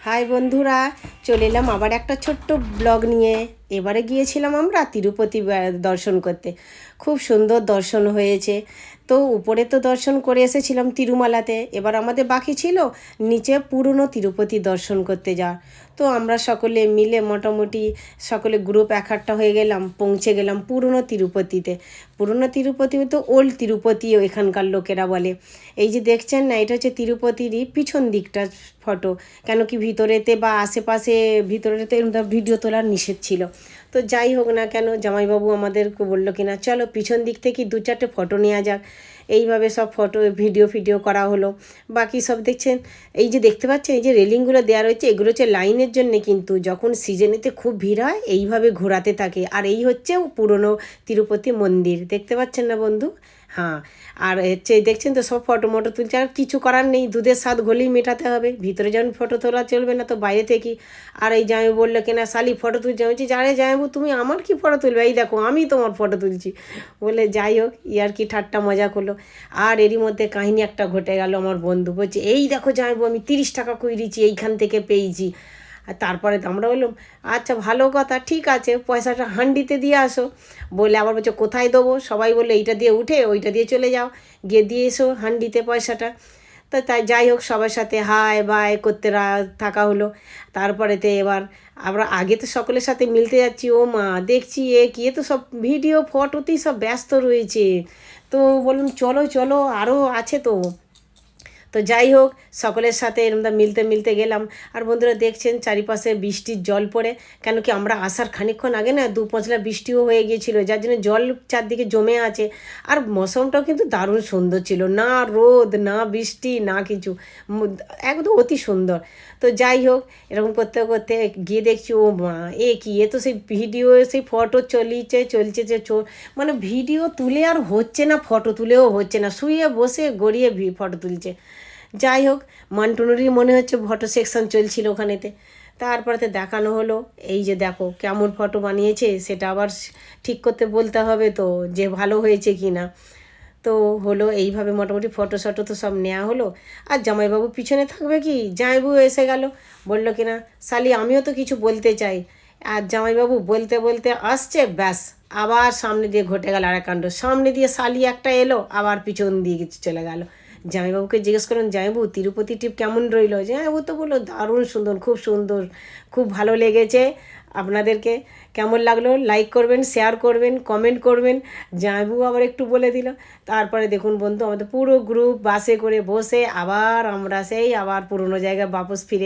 High বন্ধুরা, চলে এলাম আবার একটা ছোট্ট ব্লগ নিয়ে। এবারে গিয়েছিলাম আমরা তিরুপতি দর্শন করতে। খুব সুন্দর দর্শন হয়েছে। তো উপরে তো দর্শন করে এসেছিলাম তিরুমালাতে, এবার আমাদের বাকি ছিল নিচে পুরনো তিরুপতি দর্শন করতে যাওয়ার। তো আমরা সকলে মিলে মোটামুটি সকলে গ্রুপ একটা হয়ে গেলাম, পৌঁছে গেলাম পুরনো তিরুপতিতে। পুরনো তিরুপতি তো ওল্ড তিরুপতি এখানকার লোকেরা বলে। এই যে দেখছেন না, এটা হচ্ছে তিরুপতিরই পিছন দিকটা ফটো। কেন কি ভিতরেতে বা আশেপাশে ভিতরেতে ভিডিও তোলার নিষেধ ছিল। তো যাই হোক না কেন, জামাইবাবু আমাদেরকে বললো কিনা চলো পিছন দিক থেকে দু চারটে ফটো নেওয়া যাক। এইভাবে সব ফটো ভিডিও করা হলো। বাকি সব দেখছেন, এই যে দেখতে পাচ্ছেন এই যে রেলিংগুলো দেওয়া রয়েছে, এগুলো হচ্ছে লাইনের জন্যে, কিন্তু যখন সিজনেতে খুব ভিড় হয় এইভাবে ঘোরাতে থাকে। আর এই হচ্ছে পুরনো তিরুপতি মন্দির, দেখতে পাচ্ছেন না বন্ধু? হ্যাঁ। আর হচ্ছে দেখছেন তো সব ফটো মটো তুলছে, আর কিছু করার নেই, দুধের স্বাদ ঘোলেই মেটাতে হবে। ভিতরে যেমন ফটো তোলা চলবে না, তো বাইরে থেকে। আর এই জামাই বললো কিনা শালি ফটো তুলছে, বলছি যারে জামাইবু তুমি আমার কি ফটো তুলবে, এই দেখো আমি তোমার ফটো তুলছি বলে। যাই হোক, ইয়ার কি ঠাট্টা মজা করলো। আর এরই মধ্যে কাহিনী একটা ঘটে গেল। আমার বন্ধু বলছে এই দেখো জামাইবু আমি 30 টাকা কইরেছি, এইখান থেকে পেয়েছি। আর তারপরে তো আমরা বললাম আচ্ছা ভালো কথা, ঠিক আছে পয়সাটা হান্ডিতে দিয়ে আসো। বলে আবার বলছে কোথায় দেবো, সবাই বললো এইটা দিয়ে উঠে ওইটা দিয়ে চলে যাও, গিয়ে দিয়ে এসো হান্ডিতে পয়সাটা। তো তাই যাই হোক, সবার সাথে হাই বাই করতে থাকা হলো। তারপরেতে এবার আমরা আগে তো সকলের সাথে মিলতে যাচ্ছি, ও মা দেখছি এ কি, এ তো সব ভিডিও ফটোতেই সব ব্যস্ত রয়েছে। তো বললাম চলো চলো আরও আছে তো। তো যাই হোক, সকলের সাথে এরকম মিলতে মিলতে গেলাম। আর বন্ধুরা দেখছেন চারিপাশে বৃষ্টির জল পড়ে। কেন কি আমরা আসার খানিকক্ষণ আগে না দু পঁচলা বৃষ্টিও হয়ে গিয়েছিলো, যার জন্য জল চারদিকে জমে আছে। আর মৌসুমটাও কিন্তু দারুণ সুন্দর ছিল, না রোদ না বৃষ্টি না কিছু, একদম অতি সুন্দর। তো যাই হোক, এরকম করতে করতে গিয়ে দেখছি ও মা এ কি, এ তো সেই ভিডিও সেই ফটো চলছে যে মানে ভিডিও তুলে আর হচ্ছে না, ফটো তুলেও হচ্ছে না, শুয়ে বসে গড়িয়ে ফটো তুলছে। যাই হোক, মান্টুনুরই মনে হচ্ছে ফটো সেকশন চলছিল ওখানেতে। তারপরেতে দেখানো হলো এই যে দেখো কেমন ফটো বানিয়েছে, সেটা আবার ঠিক করতে বলতে হবে তো যে ভালো হয়েছে কি না। তো হলো এইভাবে মোটামুটি ফটো শটো তো সব নেওয়া হলো। আর জামাইবাবু পিছনে থাকবে কি, জামাইবাবু এসে গেল, বললো কিনা শালি আমিও তো কিছু বলতে চাই। আর জামাইবাবু বলতে বলতে আসছে, ব্যাস আবার সামনে দিয়ে ঘটে গেল আরেক কাণ্ড। সামনে দিয়ে শালি একটা এলো, আবার পিছন দিয়ে চলে গেল। জামাইবাবুকে জিজ্ঞেস করুন জামাইবাবু তিরুপতি ট্রিপ কেমন রইল, জামাইবাবু তো বললো দারুণ সুন্দর, খুব সুন্দর, খুব ভালো লেগেছে। আপনাদেরকে কেমন লাগলো লাইক করবেন, শেয়ার করবেন, কমেন্ট করবেন। জামাইবাবু আবার একটু বলে দিল। তারপরে দেখুন বন্ধু, আমাদের পুরো গ্রুপ বাসে করে বসে আবার আমরা সেই আবার পুরনো জায়গায় বাপস ফিরে